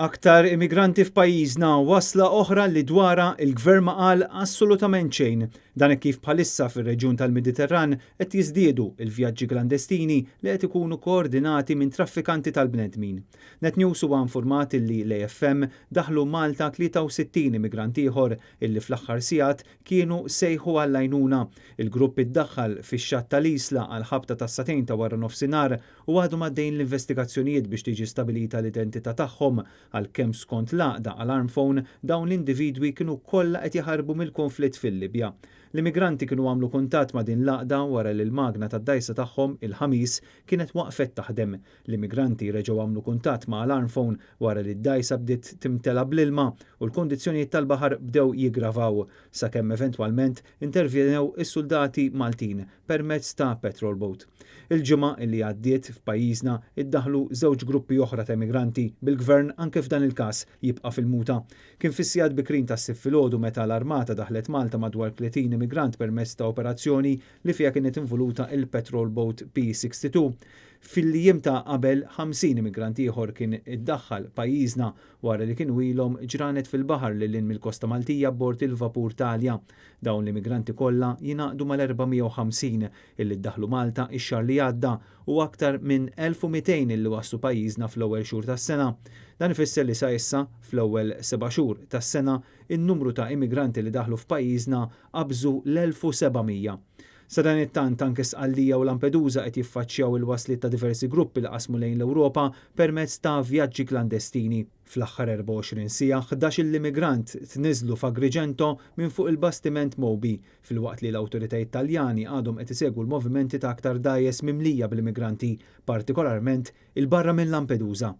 Aktar immigranti f'pajjiżna wasla oħra li dwara il-gvern ma qal assolutament xejn. Dan kif bħalissa fir-reġjun tal-Mediterran qed jiżdiedu il-vjaġġi klandestini li qed ikunu koordinati minn traffikanti tal-bnedmin. NetNews huwa infurmat li l-AFM daħlu Malta 63 immigrant ieħor illi fl-aħħar sigħat kienu sejħu għall-għajnuna. Il-grupp iddaħħal fix-xatt tal-Isla għal ħabta ta' satejn ta' wara nofsinhar u għadu maddejn l-investigazzjonijiet biex tiġi stabilita l-identità tagħhom għalkemm skont laqda alarm phone dawn l-individwi kienu kollha qed jaħarbu mill-konflitt fil-Libja. L-immigranti kienu għamlu kuntatt ma' din laqda wara li l-magna tad-dajsa tagħhom il-ħamis kienet waqfet taħdem. L-immigranti reġgħu għamlu kuntatt ma' alarm phone wara li d-dajsa bdiet timtela bl-ilma u l-kondizzjonijiet tal-baħar bdew jiggravaw sakemm eventwalment intervjenew is-soldati Maltin permezz ta' patrol boat. Il-ġimgħa li għaddiet f'pajjiżna iddaħlu żewġ gruppi oħra ta' immigranti bil-gvern anke f'dan il-każ jibqa' fil-muta. Kien fis-sigħat bikrin tas-sib filgħodu meta l-Armata daħlet Malta madwar 30 immigrant permezz ta' operazzjoni li fiha kienet involuta il-patrol boat P62. Fil-jiem ta' qabel 50 immigranti ieħor kien iddaħħal pajjiżna wara li kienu ilhom ġranet fil-baħar lil hinn mill-Kosta Maltija b'bord il-vapur Talja. Dawn l-immigranti kollha jingħaqdu mal-450 illi ddaħlu Malta x-xahar li għadda u aktar minn 1200 illi waslu pajjiżna fl-ewwel xhur tas-sena. Dan ifisser li sa issa fl-ewwel 7 xhur tas-sena in-numru ta' immigranti li daħlu f'pajjiżna qabżu l-1700. Sa dan it-tant anke Sqallija u Lampedusa qed jiffaċċjaw il-wasliet ta' diversi gruppi li qasmu lejn l-Ewropa permezz ta' vjaġġi klandestini. Fl-aħħar 24 siegħa 11 immigrant tniżlu f'Agrigento minn fuq il-bastiment Moby filwaqt li l-awtoritajiet Taljani għadhom qed isegwu l-movimenti ta' aktar dgħajjes mimlija bl-immigranti, partikolarment il-barra minn Lampedusa.